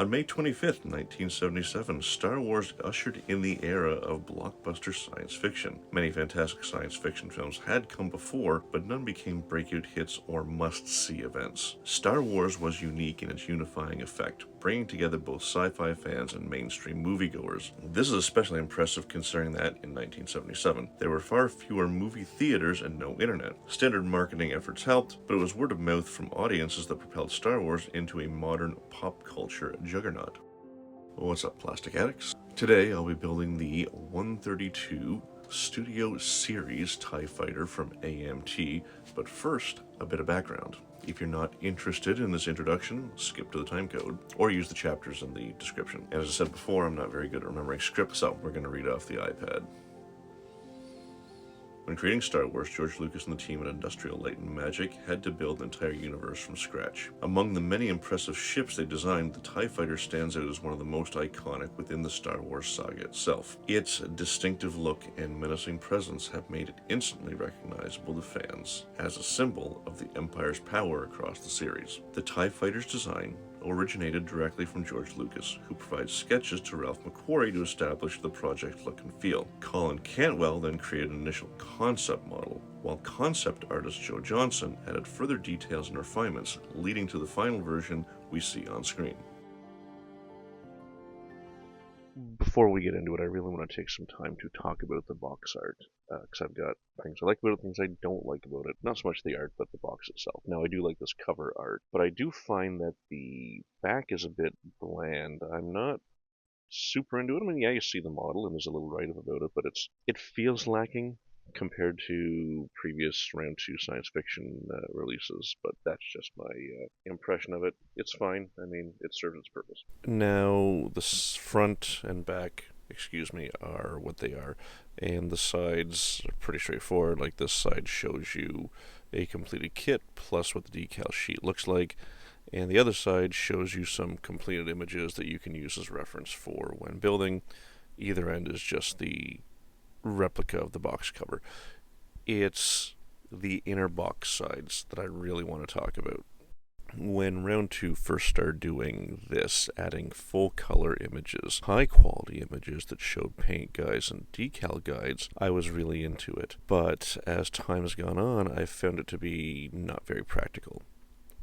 On May 25th, 1977, Star Wars ushered in the era of blockbuster science fiction. Many fantastic science fiction films had come before, but none became breakout hits or must-see events. Star Wars was unique in its unifying effect, bringing together both sci-fi fans and mainstream moviegoers. This is especially impressive considering that, in 1977, there were far fewer movie theaters and no internet. Standard marketing efforts helped, but it was word of mouth from audiences that propelled Star Wars into a modern pop culture juggernaut. What's up, Plastic Addicts? Today I'll be building the 132 Studio Series TIE Fighter from AMT, but first, a bit of background. If you're not interested in this introduction, skip to the timecode, or use the chapters in the description. And as I said before, I'm not very good at remembering script, so we're going to read off the iPad. When creating Star Wars, George Lucas and the team at Industrial Light and Magic had to build an entire universe from scratch. Among the many impressive ships they designed, the TIE Fighter stands out as one of the most iconic within the Star Wars saga itself. Its distinctive look and menacing presence have made it instantly recognizable to fans as a symbol of the Empire's power across the series. The TIE Fighter's design originated directly from George Lucas, who provided sketches to Ralph McQuarrie to establish the project look and feel. Colin Cantwell then created an initial concept model, while concept artist Joe Johnson added further details and refinements, leading to the final version we see on screen. Before we get into it, I really want to take some time to talk about the box art, because I've got things I like about it, things I don't like about it. Not so much the art, but the box itself. Now, I do like this cover art, but I do find that the back is a bit bland. I'm not super into it. I mean, yeah, you see the model, and there's a little write-up about it, but it feels lacking compared to previous round 2 science fiction releases, but that's just my impression of it. It's fine. I mean, it serves its purpose. Now, the front and back, are what they are, and the sides are pretty straightforward. Like, this side shows you a completed kit plus what the decal sheet looks like, and the other side shows you some completed images that you can use as reference for when building. Either end is just the replica of the box cover. It's the inner box sides that I really want to talk about. When round 2 first started doing this, adding full color images, high quality images that showed paint guides and decal guides, I was really into it. But as time has gone on, I've found it to be not very practical,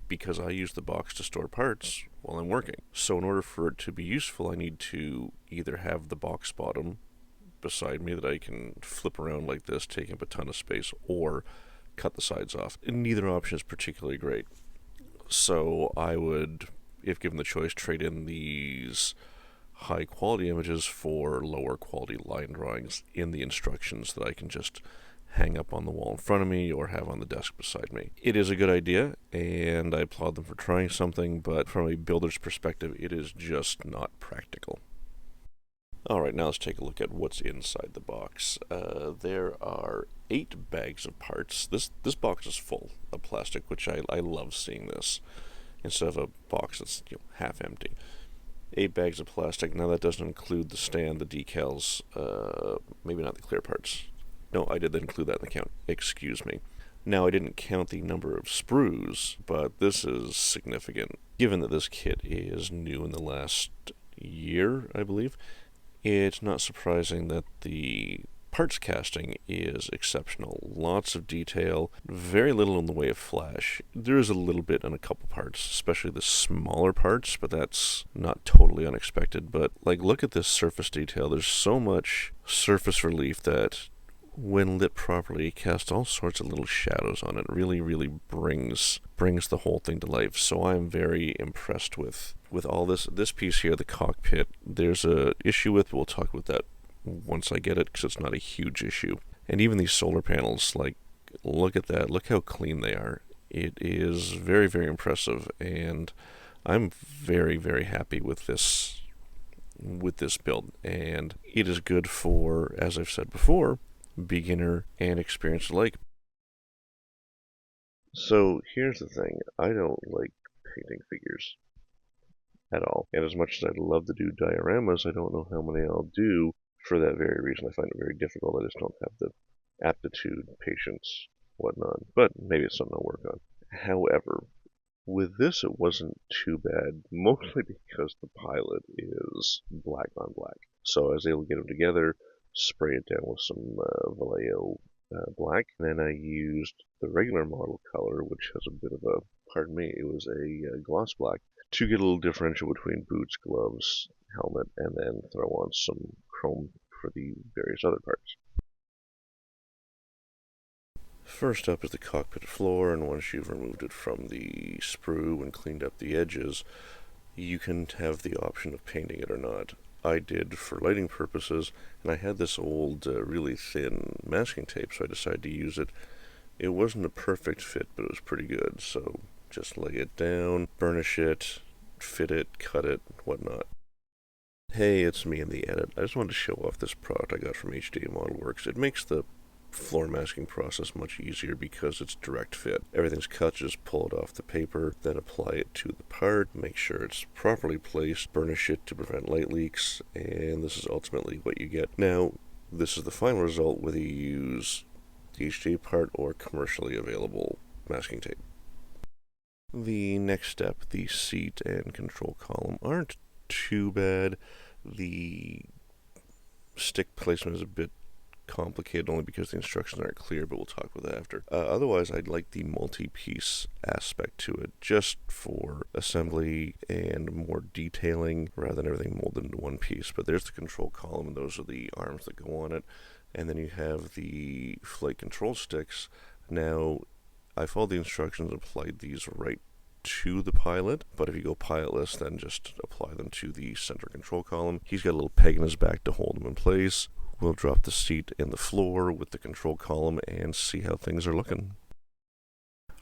because I use the box to store parts while I'm working. So in order for it to be useful, I need to either have the box bottom beside me that I can flip around like this, taking up a ton of space, or cut the sides off. And neither option is particularly great. So I would, if given the choice, trade in these high quality images for lower quality line drawings in the instructions that I can just hang up on the wall in front of me or have on the desk beside me. It is a good idea, and I applaud them for trying something, but from a builder's perspective, it is just not practical. Alright, now let's take a look at what's inside the box. There are 8 bags of parts. This box is full of plastic, which I love seeing this, instead of a box that's half empty. 8 bags of plastic. Now that doesn't include the stand, the decals, maybe not the clear parts. No, I did include that in the count. Excuse me. Now, I didn't count the number of sprues, but this is significant. Given that this kit is new in the last year, I believe, it's not surprising that the parts casting is exceptional. Lots of detail, very little in the way of flash. There is a little bit on a couple parts, especially the smaller parts, but that's not totally unexpected. But, look at this surface detail. There's so much surface relief that, when lit properly, cast all sorts of little shadows on it. Really, really brings the whole thing to life. So I'm very impressed with all this. This piece here, the cockpit, there's a issue with, we'll talk about that once I get it, because it's not a huge issue. And even these solar panels, look at that. Look how clean they are. It is very, very impressive, and I'm very, very happy with this build. And it is good for, as I've said before, beginner and experienced alike. So here's the thing, I don't like painting figures at all. And as much as I'd love to do dioramas, I don't know how many I'll do for that very reason. I find it very difficult. I just don't have the aptitude, patience, whatnot. But maybe it's something I'll work on. However, With this, it wasn't too bad, mostly because the pilot is black on black. So I was able to get them together, spray it down with some Vallejo black, and then I used the regular model color, which has a bit of a, pardon me, it was a gloss black, to get a little differential between boots, gloves, helmet, and then throw on some chrome for the various other parts. First up is the cockpit floor, and once you've removed it from the sprue and cleaned up the edges, you can have the option of painting it or not. I did for lighting purposes, and I had this old, really thin masking tape, so I decided to use it. It wasn't a perfect fit, but it was pretty good, so just lay it down, burnish it, fit it, cut it, whatnot. Hey, it's me in the edit. I just wanted to show off this product I got from HD Model Works. It makes the floor masking process much easier because it's direct fit. Everything's cut, just pull it off the paper, then apply it to the part, make sure it's properly placed, burnish it to prevent light leaks, and this is ultimately what you get. Now, this is the final result whether you use the HDA part or commercially available masking tape. The next step, the seat and control column, aren't too bad. The stick placement is a bit complicated only because the instructions aren't clear, but we'll talk about that after. Otherwise, I'd like the multi-piece aspect to it, just for assembly and more detailing rather than everything molded into one piece. But there's the control column, and those are the arms that go on it. And then you have the flight control sticks. Now, I followed the instructions and applied these right to the pilot, but if you go pilotless, then just apply them to the center control column. He's got a little peg in his back to hold him in place. We'll drop the seat in the floor with the control column and see how things are looking.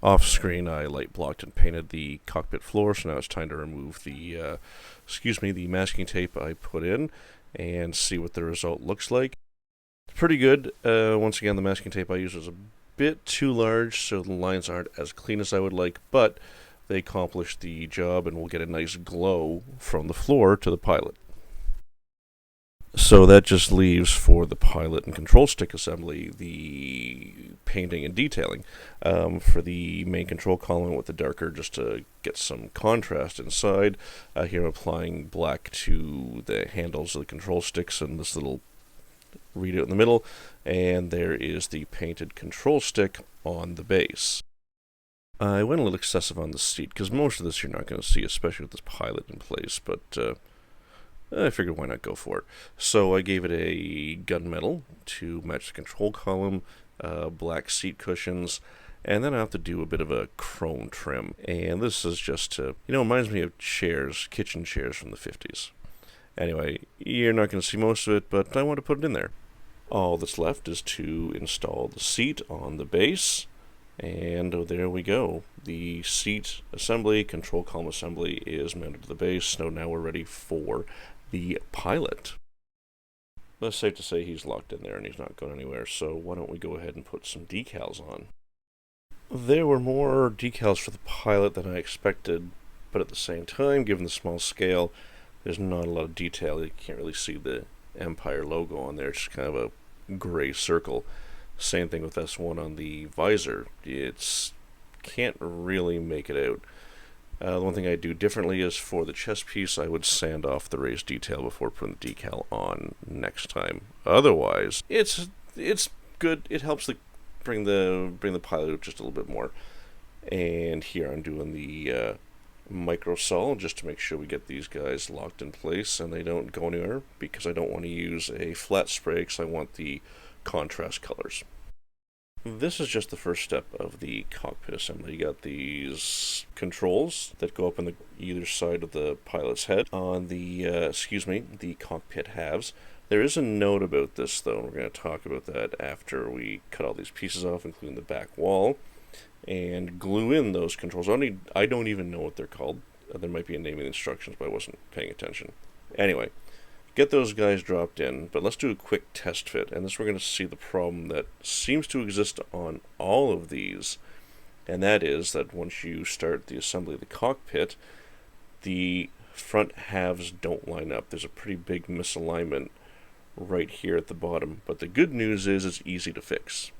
Off screen, I light blocked and painted the cockpit floor, so now it's time to remove the, the masking tape I put in and see what the result looks like. Pretty good. Once again, the masking tape I used was a bit too large, so the lines aren't as clean as I would like, but they accomplished the job and we'll get a nice glow from the floor to the pilot. So that just leaves for the pilot and control stick assembly the painting and detailing. For the main control column with the darker, just to get some contrast inside, here I'm applying black to the handles of the control sticks and this little readout in the middle, and there is the painted control stick on the base. I went a little excessive on the seat, because most of this you're not going to see, especially with this pilot in place, but I figured why not go for it. So I gave it a gunmetal to match the control column, black seat cushions, and then I have to do a bit of a chrome trim. And this is just to, it reminds me of chairs, kitchen chairs from the 50s. Anyway, you're not going to see most of it, but I want to put it in there. All that's left is to install the seat on the base, and there we go. The seat assembly, control column assembly is mounted to the base, so now we're ready for the pilot. Well, it's safe to say he's locked in there and he's not going anywhere, so why don't we go ahead and put some decals on. There were more decals for the pilot than I expected, but at the same time, given the small scale, there's not a lot of detail. You can't really see the Empire logo on there. It's just kind of a gray circle. Same thing with S1 on the visor. It's can't really make it out. The one thing I do differently is for the chest piece, I would sand off the raised detail before putting the decal on next time. Otherwise, it's good. It helps bring the pilot out just a little bit more. And here I'm doing the microsol just to make sure we get these guys locked in place and they don't go anywhere, because I don't want to use a flat spray because I want the contrast colors. This is just the first step of the cockpit assembly. You got these controls that go up on either side of the pilot's head on the the cockpit halves. There is a note about this though, and we're going to talk about that after we cut all these pieces off, including the back wall, and glue in those controls. I don't even know what they're called. There might be a name in the instructions, but I wasn't paying attention. Anyway, get those guys dropped in, but let's do a quick test fit, and this we're going to see the problem that seems to exist on all of these, and that is that once you start the assembly of the cockpit, the front halves don't line up. There's a pretty big misalignment right here at the bottom, but the good news is it's easy to fix.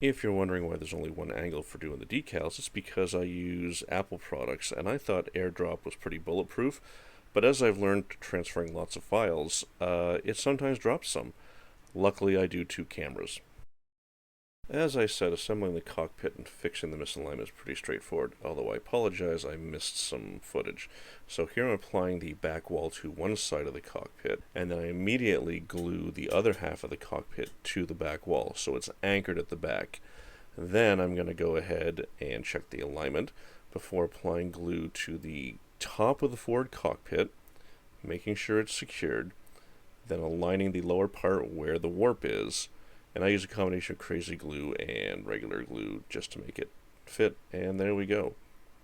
If you're wondering why there's only one angle for doing the decals, it's because I use Apple products, and I thought AirDrop was pretty bulletproof, but as I've learned transferring lots of files, it sometimes drops some. Luckily, I do 2 cameras. As I said, assembling the cockpit and fixing the misalignment is pretty straightforward, although I apologize I missed some footage. So here I'm applying the back wall to one side of the cockpit, and then I immediately glue the other half of the cockpit to the back wall, so it's anchored at the back. Then I'm going to go ahead and check the alignment before applying glue to the top of the forward cockpit, making sure it's secured, then aligning the lower part where the warp is, and I use a combination of crazy glue and regular glue just to make it fit, and there we go,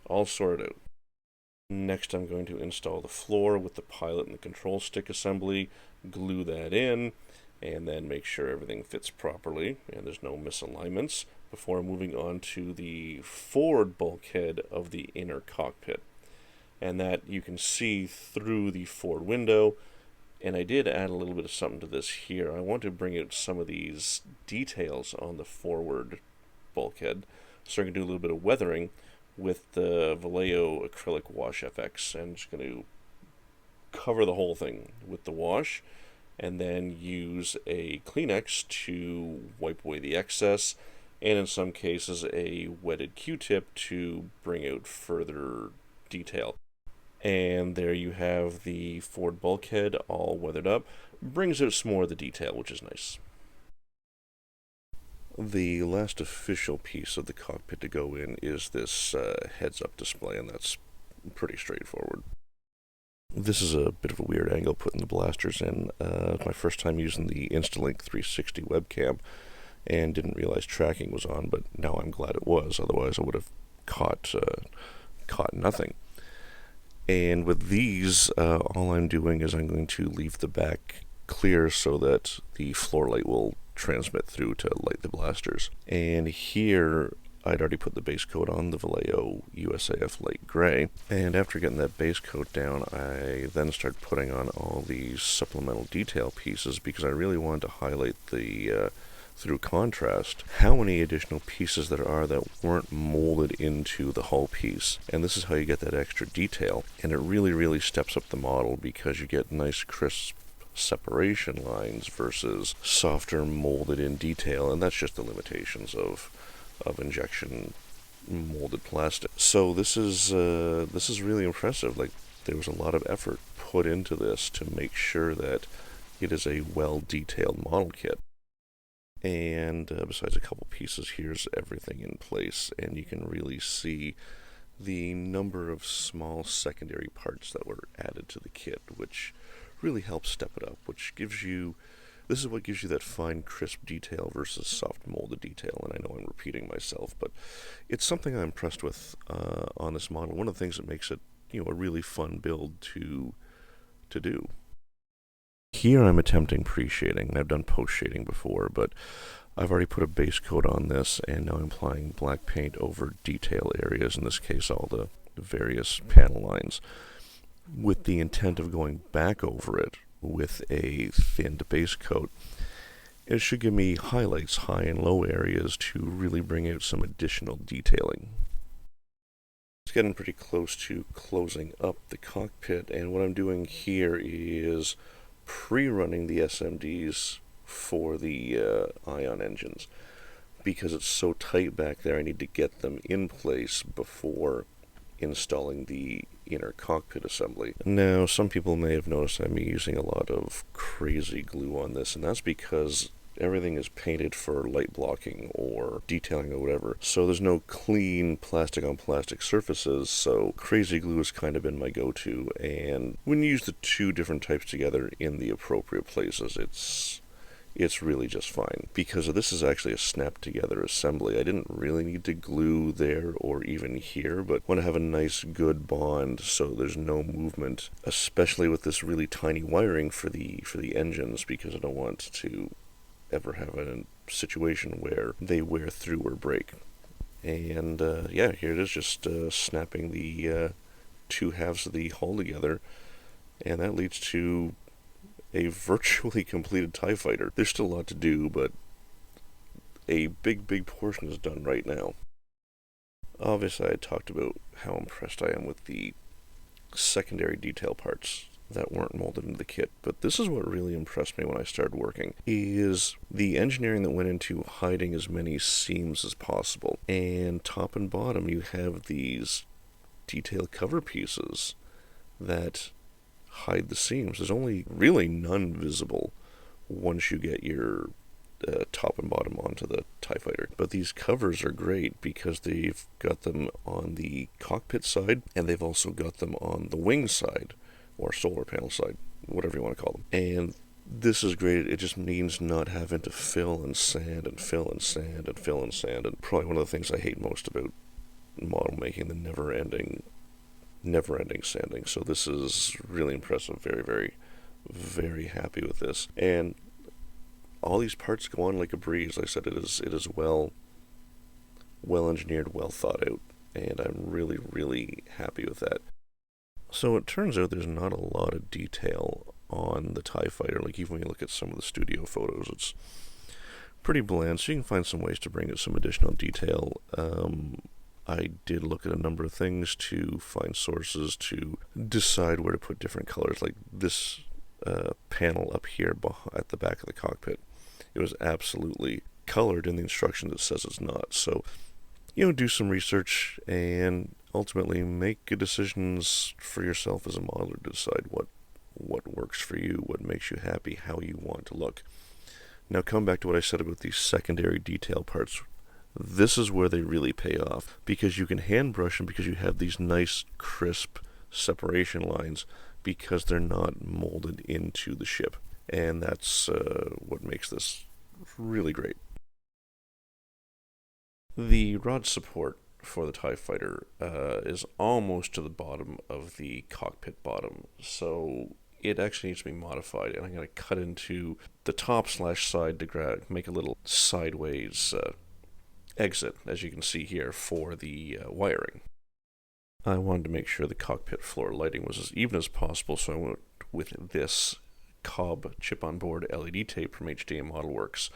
all sorted out. Next I'm going to install the floor with the pilot and the control stick assembly, glue that in, and then make sure everything fits properly and there's no misalignments before moving on to the forward bulkhead of the inner cockpit. And that you can see through the forward window. And I did add a little bit of something to this here. I want to bring out some of these details on the forward bulkhead, so I can do a little bit of weathering with the Vallejo acrylic wash FX. And I'm just going to cover the whole thing with the wash, and then use a Kleenex to wipe away the excess, and in some cases a wetted Q-tip to bring out further detail. And there you have the forward bulkhead all weathered up. Brings out some more of the detail, which is nice. The last official piece of the cockpit to go in is this heads-up display, and that's pretty straightforward. This is a bit of a weird angle putting the blasters in. My first time using the Instalink 360 webcam, and didn't realize tracking was on, but now I'm glad it was, otherwise I would have caught nothing. And with these, all I'm doing is I'm going to leave the back clear so that the floor light will transmit through to light the blasters. And here, I'd already put the base coat on, the Vallejo USAF light gray. And after getting that base coat down, I then started putting on all these supplemental detail pieces because I really wanted to highlight the through contrast, how many additional pieces there are that weren't molded into the hull piece. And this is how you get that extra detail. And it really, really steps up the model because you get nice, crisp separation lines versus softer molded in detail. And that's just the limitations of injection molded plastic. So this is really impressive. Like, there was a lot of effort put into this to make sure that it is a well-detailed model kit. And besides a couple pieces, here's everything in place, and you can really see the number of small secondary parts that were added to the kit, which really helps step it up, this is what gives you that fine, crisp detail versus soft molded detail. And I know I'm repeating myself, but it's something I'm impressed with on this model. One of the things that makes it, a really fun build to do. Here I'm attempting pre-shading. I've done post-shading before, but I've already put a base coat on this, and now I'm applying black paint over detail areas, in this case all the various panel lines, with the intent of going back over it with a thinned base coat. It should give me highlights, high and low areas, to really bring out some additional detailing. It's getting pretty close to closing up the cockpit, and what I'm doing here is pre-running the SMDs for the ion engines. Because it's so tight back there, I need to get them in place before installing the inner cockpit assembly. Now, some people may have noticed I'm using a lot of crazy glue on this, and that's because everything is painted for light blocking or detailing or whatever, so there's no clean plastic on plastic surfaces, so crazy glue has kind of been my go-to. And when you use the two different types together in the appropriate places, it's really just fine. Because this is actually a snap together assembly, I didn't really need to glue there or even here, but want to have a nice good bond so there's no movement, especially with this really tiny wiring for the engines, because I don't want to ever have a situation where they wear through or break. And yeah, here it is, just snapping the two halves of the hull together, and that leads to a virtually completed TIE fighter. There's still a lot to do, but a big portion is done right now. Obviously, I talked about how impressed I am with the secondary detail parts that weren't molded into the kit, but this is what really impressed me when I started working, is the engineering that went into hiding as many seams as possible. And top and bottom, you have these detail cover pieces that hide the seams. There's only really none visible once you get your top and bottom onto the TIE Fighter. But these covers are great because they've got them on the cockpit side, and they've also got them on the wing side, or solar panel side, whatever you want to call them. And this is great. It just means not having to fill and sand and fill and sand and fill and sand. And probably one of the things I hate most about model making, the never-ending sanding. So this is really impressive. Very happy with this. And all these parts go on like a breeze. Like I said, it is well engineered, well thought out, and I'm really happy with that. So it turns out there's not a lot of detail on the TIE Fighter. Like, even when you look at some of the studio photos, it's pretty bland, so you can find some ways to bring out some additional detail. I did look at a number of things to find sources to decide where to put different colors, like this panel up here at the back of the cockpit. It was absolutely colored in the instructions. It says it's not. So, do some research and ultimately make decisions for yourself as a modeler to decide what works for you, what makes you happy, how you want to look. Now, come back to what I said about these secondary detail parts. This is where they really pay off, because you can hand brush them, because you have these nice crisp separation lines, because they're not molded into the ship. And that's what makes this really great. The rod support for the TIE Fighter is almost to the bottom of the cockpit bottom, so it actually needs to be modified, and I'm going to cut into the top/side to make a little sideways exit, as you can see here, for the wiring. I wanted to make sure the cockpit floor lighting was as even as possible, so I went with this Cobb chip-on-board LED tape from HDA Model Works.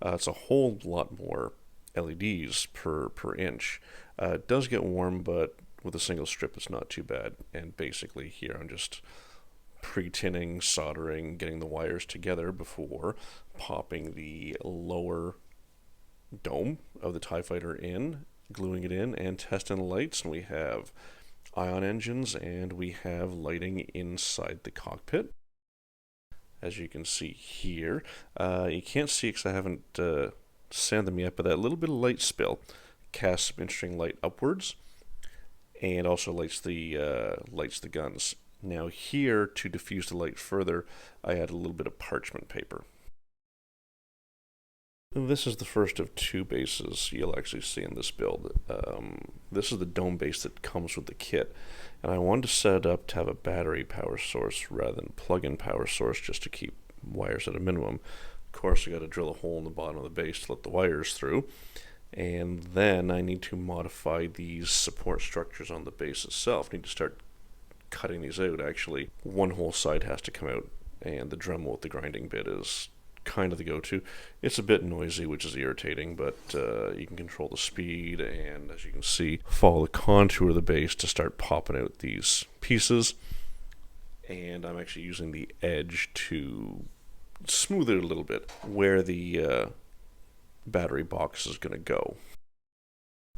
It's a whole lot more LEDs per inch. It does get warm, but with a single strip it's not too bad. And basically here I'm just pre-tinning, soldering, getting the wires together before popping the lower dome of the TIE Fighter in, gluing it in, and testing the lights. And we have ion engines, and we have lighting inside the cockpit, as you can see here. You can't see because I haven't sanded them yet, but that little bit of light spill casts some interesting light upwards, and also lights the guns. Now here, to diffuse the light further, I add a little bit of parchment paper. This is the first of two bases you'll actually see in this build. This is the dome base that comes with the kit, and I wanted to set it up to have a battery power source rather than plug-in power source, just to keep wires at a minimum. Of course, I got to drill a hole in the bottom of the base to let the wires through, and then I need to modify these support structures on the base itself. I need to start cutting these out. Actually, one whole side has to come out, and the Dremel with the grinding bit is kind of the go-to. It's a bit noisy, which is irritating, but you can control the speed, and as you can see, follow the contour of the base to start popping out these pieces. And I'm actually using the edge to smooth it a little bit where the battery box is going to go.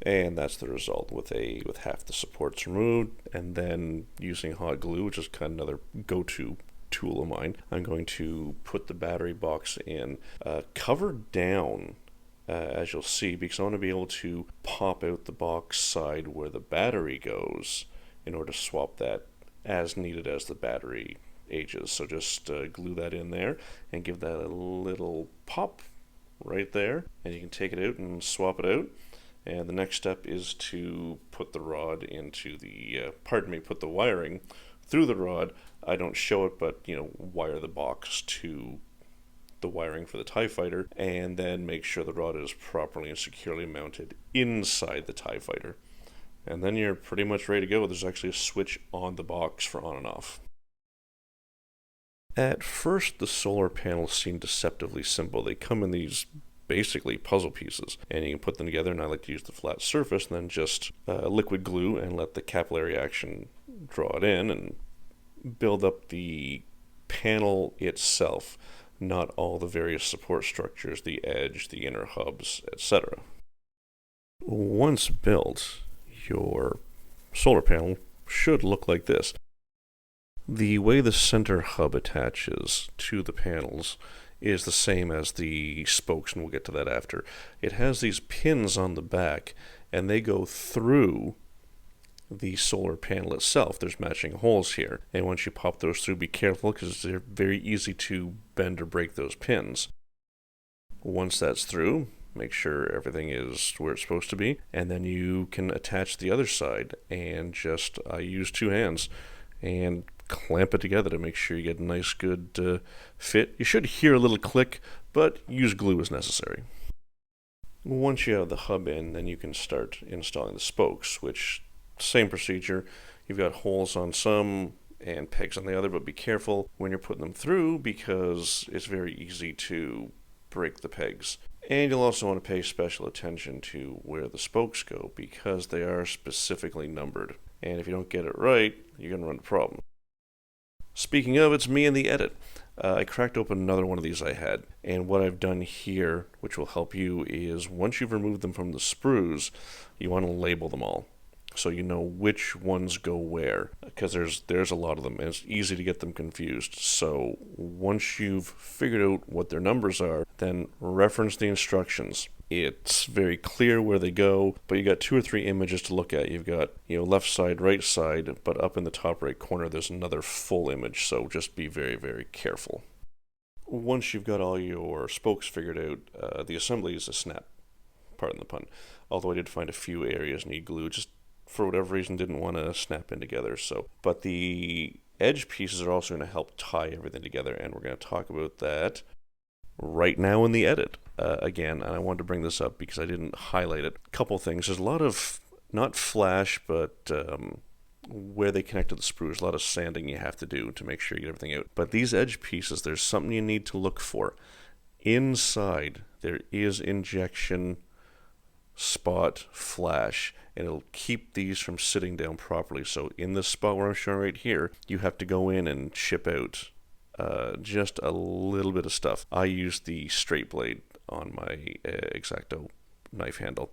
And that's the result, with half the supports removed, and then using hot glue, which is kind of another go-to tool of mine. I'm going to put the battery box in, covered down, as you'll see, because I want to be able to pop out the box side where the battery goes in order to swap that as needed as the battery ages. So just glue that in there and give that a little pop right there, and you can take it out and swap it out. And the next step is to put the rod into the, put the wiring through the rod. I don't show it, but wire the box to the wiring for the TIE Fighter, and then make sure the rod is properly and securely mounted inside the TIE Fighter. And then you're pretty much ready to go. There's actually a switch on the box for on and off. At first, the solar panels seem deceptively simple. They come in these basically puzzle pieces, and you can put them together, and I like to use the flat surface and then just liquid glue and let the capillary action draw it in and build up the panel itself, not all the various support structures, the edge, the inner hubs, etc. Once built, your solar panel should look like this. The way the center hub attaches to the panels is the same as the spokes, and we'll get to that after. It has these pins on the back, and they go through the solar panel itself. There's matching holes here, and once you pop those through, be careful because they're very easy to bend or break those pins. Once that's through, make sure everything is where it's supposed to be, and then you can attach the other side, and I use 2 hands and clamp it together to make sure you get a nice good fit. You should hear a little click, but use glue as necessary. Once you have the hub in, then you can start installing the spokes, which, same procedure. You've got holes on some and pegs on the other, but be careful when you're putting them through because it's very easy to break the pegs. And you'll also want to pay special attention to where the spokes go because they are specifically numbered. And if you don't get it right, you're going to run into problems. Speaking of, it's me in the edit. I cracked open another one of these I had, and what I've done here, which will help you, is once you've removed them from the sprues, you want to label them all so you know which ones go where, because there's a lot of them, and it's easy to get them confused. So once you've figured out what their numbers are, then reference the instructions. It's very clear where they go, but you got 2 or 3 images to look at. You've got, left side, right side, but up in the top right corner there's another full image, so just be very, very careful. Once you've got all your spokes figured out, the assembly is a snap, pardon the pun, although I did find a few areas need glue, just for whatever reason didn't want to snap in together. But the edge pieces are also going to help tie everything together, and we're going to talk about that right now in the edit. Again, and I wanted to bring this up because I didn't highlight it. A couple things. There's a lot of, not flash, but where they connect to the sprues, a lot of sanding you have to do to make sure you get everything out. But these edge pieces, there's something you need to look for. Inside, there is injection spot flash, and it'll keep these from sitting down properly. So in this spot where I'm showing right here, you have to go in and chip out just a little bit of stuff. I use the straight blade on my X-Acto knife handle.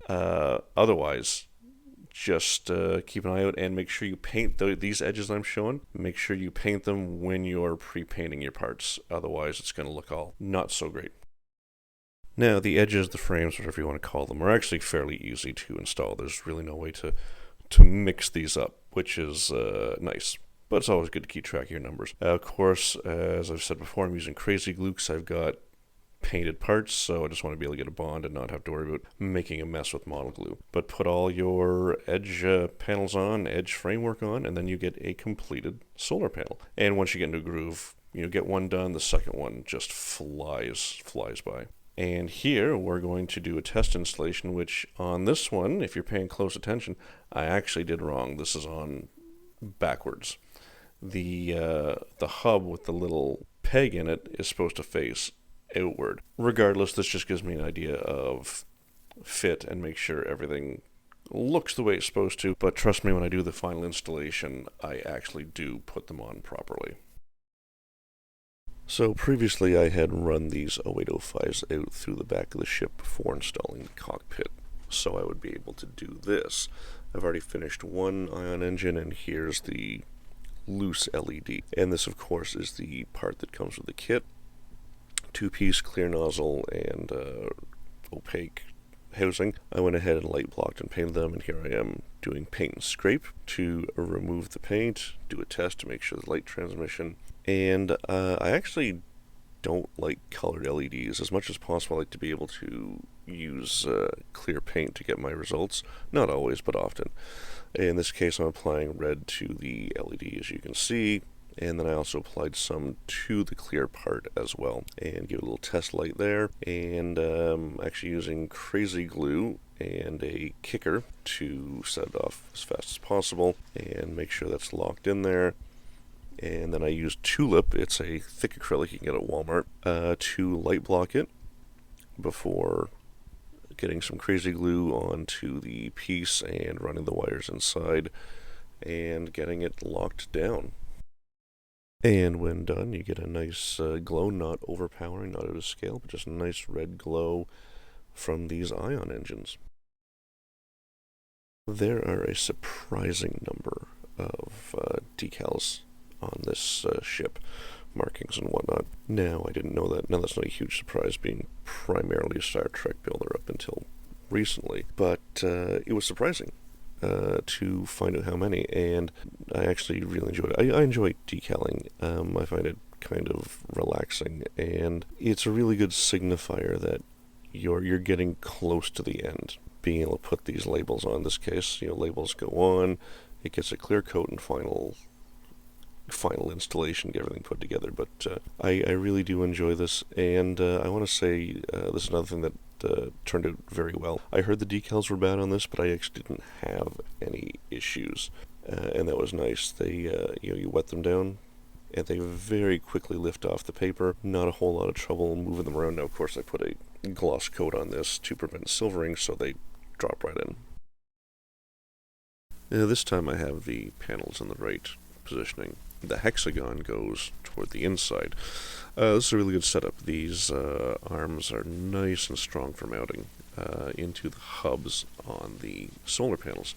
Otherwise, just keep an eye out and make sure you paint these edges I'm showing. Make sure you paint them when you're pre-painting your parts. Otherwise, it's going to look all not so great. Now, the edges, the frames, whatever you want to call them, are actually fairly easy to install. There's really no way to mix these up, which is nice. But it's always good to keep track of your numbers. Of course, as I've said before, I'm using crazy glue because I've got painted parts, so I just want to be able to get a bond and not have to worry about making a mess with model glue. But put all your edge panels on, edge framework on, and then you get a completed solar panel. And once you get into a groove, get one done, the second one just flies by. And here we're going to do a test installation, which on this one, if you're paying close attention, I actually did wrong. This is on backwards. The hub with the little peg in it is supposed to face outward. Regardless, this just gives me an idea of fit and make sure everything looks the way it's supposed to. But trust me, when I do the final installation, I actually do put them on properly. So previously I had run these 0805s out through the back of the ship before installing the cockpit, so I would be able to do this. I've already finished one ion engine, and here's the loose LED. And this, of course, is the part that comes with the kit. 2-piece clear nozzle and opaque housing. I went ahead and light blocked and painted them, and here I am doing paint and scrape to remove the paint, do a test to make sure the light transmission. And I actually don't like colored LEDs. As much as possible, I like to be able to use clear paint to get my results. Not always, but often. In this case, I'm applying red to the LED, as you can see, and then I also applied some to the clear part as well, and give it a little test light there, and actually using crazy glue and a kicker to set it off as fast as possible, and make sure that's locked in there. And then I used Tulip, it's a thick acrylic you can get at Walmart, to light block it. before getting some crazy glue onto the piece and running the wires inside and getting it locked down. And when done, you get a nice glow, not overpowering, not out of scale, but just a nice red glow from these ion engines. There are a surprising number of decals on this ship, markings and whatnot. Now, I didn't know that. Now, that's not a huge surprise, being primarily a Star Trek builder up until recently, but it was surprising to find out how many, and I actually really enjoyed it. I enjoy decaling. I find it kind of relaxing, and it's a really good signifier that you're getting close to the end. Being able to put these labels on, in this case, labels go on, it gets a clear coat and final installation, get everything put together. But I really do enjoy this, and I want to say this is another thing that turned out very well. I heard the decals were bad on this, but I actually didn't have any issues, and that was nice. They you wet them down, and they very quickly lift off the paper. Not a whole lot of trouble moving them around. Now, of course, I put a gloss coat on this to prevent silvering, so they drop right in. This time I have the panels in the right positioning. The hexagon goes toward the inside. This is a really good setup. These arms are nice and strong for mounting into the hubs on the solar panels.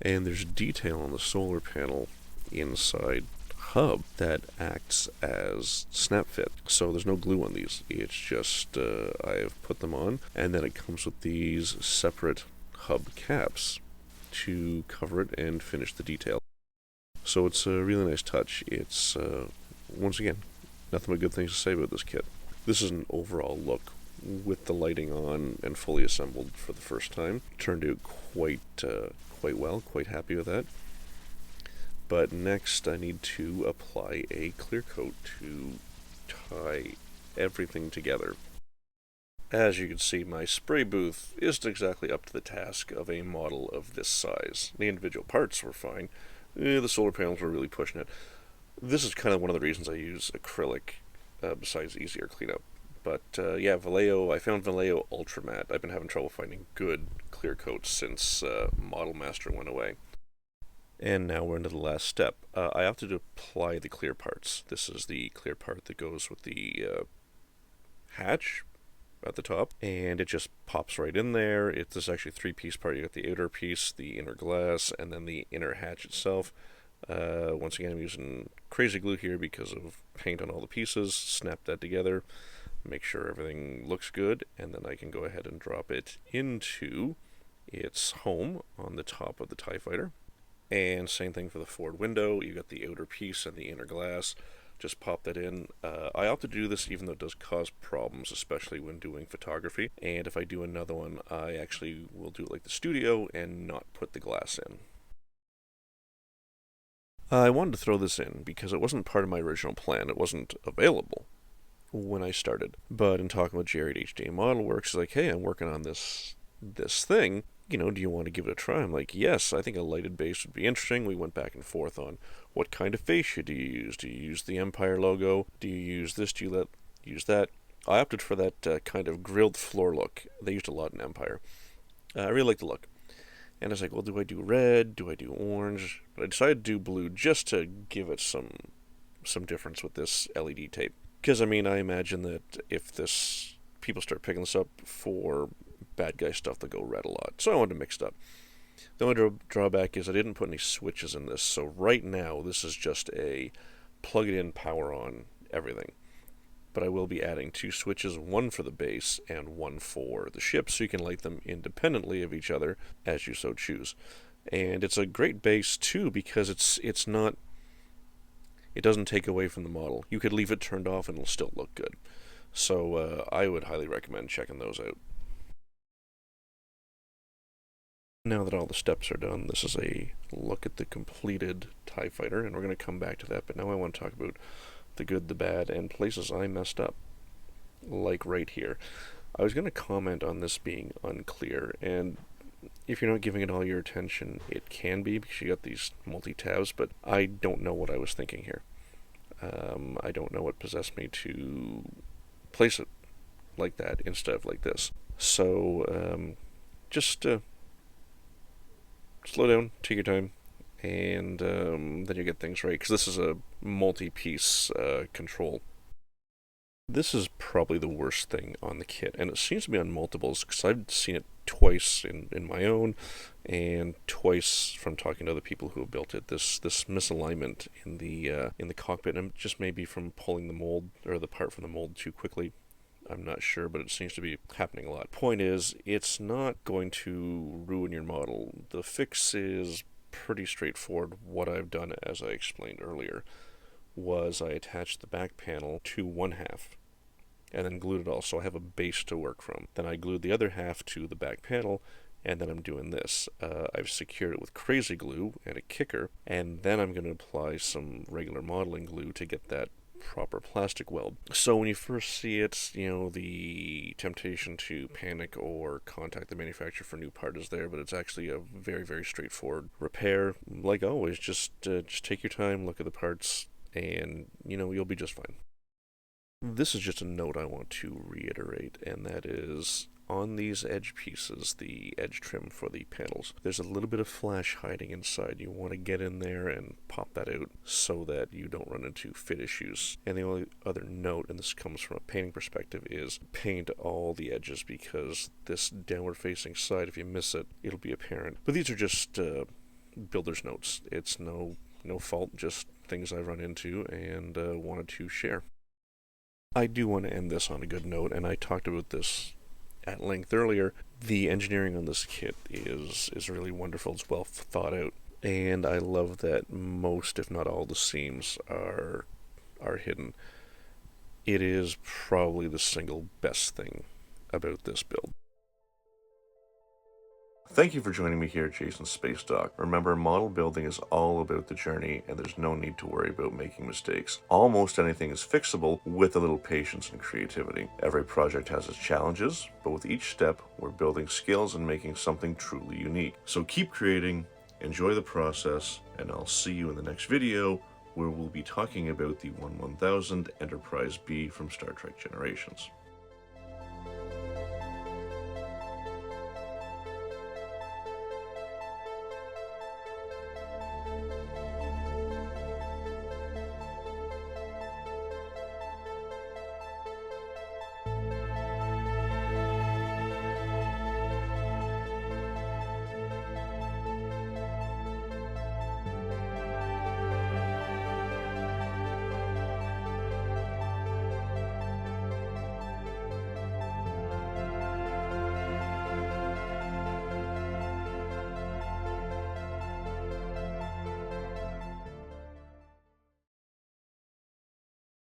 And there's detail on the solar panel inside hub that acts as snap fit. So there's no glue on these. It's just I've put them on, and then it comes with these separate hub caps to cover it and finish the detail. So it's a really nice touch. It's, once again, nothing but good things to say about this kit. This is an overall look with the lighting on and fully assembled for the first time. Turned out quite well, quite happy with that. But next I need to apply a clear coat to tie everything together. As you can see, my spray booth isn't exactly up to the task of a model of this size. The individual parts were fine. The solar panels were really pushing it. This is kind of one of the reasons I use acrylic, besides easier cleanup. But yeah, Vallejo, I found Vallejo Ultra Matte. I've been having trouble finding good clear coats since Model Master went away. And now we're into the last step. I opted to apply the clear parts. This is the clear part that goes with the hatch at the top, and it just pops right in there. It's actually a three-piece part. You got the outer piece, the inner glass, and then the inner hatch itself. Once again, I'm using crazy glue here because of paint on all the pieces. Snap that together, make sure everything looks good, and then I can go ahead and drop it into its home on the top of the TIE Fighter. And same thing for the forward window. You got the outer piece and the inner glass. Just pop that in. I opted to do this even though it does cause problems, especially when doing photography. And if I do another one, I actually will do it like the studio and not put the glass in. I wanted to throw this in because it wasn't part of my original plan. It wasn't available when I started. But in talking with Jerry at HDA Model Works, he's like, hey, I'm working on this thing. Do you want to give it a try? I'm like, yes, I think a lighted base would be interesting. We went back and forth on what kind of fascia do you use? Do you use the Empire logo? Do you use this? Do you use that? I opted for that kind of grilled floor look. They used a lot in Empire. I really like the look. And I was like, well, do I do red? Do I do orange? But I decided to do blue just to give it some difference with this LED tape. Because, I imagine that if people start picking this up for bad guy stuff, they'll go red a lot. So I wanted to mix it up. The only drawback is I didn't put any switches in this. So right now, this is just a plug it in, power on, everything. But I will be adding 2 switches, one for the base and one for the ship, so you can light them independently of each other as you so choose. And it's a great base too because it doesn't take away from the model. You could leave it turned off and it'll still look good. So I would highly recommend checking those out. Now that all the steps are done, this is a look at the completed TIE Fighter, and we're going to come back to that, but now I want to talk about the good, the bad, and places I messed up. Like right here. I was going to comment on this being unclear, and if you're not giving it all your attention, it can be, because you got these multi-tabs, but I don't know what I was thinking here. I don't know what possessed me to place it like that instead of like this. So just slow down, take your time, and then you get things right, because this is a multi-piece control. This is probably the worst thing on the kit, and it seems to be on multiples, because I've seen it twice in my own, and twice from talking to other people who have built it. This misalignment in the cockpit, and just maybe from pulling the mold or the part from the mold too quickly. I'm not sure, but it seems to be happening a lot. Point is, it's not going to ruin your model. The fix is pretty straightforward. What I've done, as I explained earlier, was I attached the back panel to one half and then glued it all, so I have a base to work from. Then I glued the other half to the back panel, and then I'm doing this. I've secured it with crazy glue and a kicker, and then I'm going to apply some regular modeling glue to get that proper plastic weld. So when you first see it, the temptation to panic or contact the manufacturer for a new part is there, but it's actually a very, very straightforward repair. Like always, just take your time, look at the parts, and you'll be just fine. This is just a note I want to reiterate, and that is, on these edge pieces, the edge trim for the panels, there's a little bit of flash hiding inside. You want to get in there and pop that out so that you don't run into fit issues. And the only other note, and this comes from a painting perspective, is paint all the edges, because this downward facing side, if you miss it, it'll be apparent. But these are just builder's notes. It's no fault, just things I've run into and wanted to share. I do want to end this on a good note, and I talked about this at length earlier. The engineering on this kit is really wonderful. It's well thought out, and I love that most, if not all, the seams are hidden. It is probably the single best thing about this build. Thank you for joining me here at Jason's Space Dock. Remember, model building is all about the journey, and there's no need to worry about making mistakes. Almost anything is fixable with a little patience and creativity. Every project has its challenges, but with each step, we're building skills and making something truly unique. So keep creating, enjoy the process, and I'll see you in the next video, where we'll be talking about the 11000 Enterprise B from Star Trek Generations.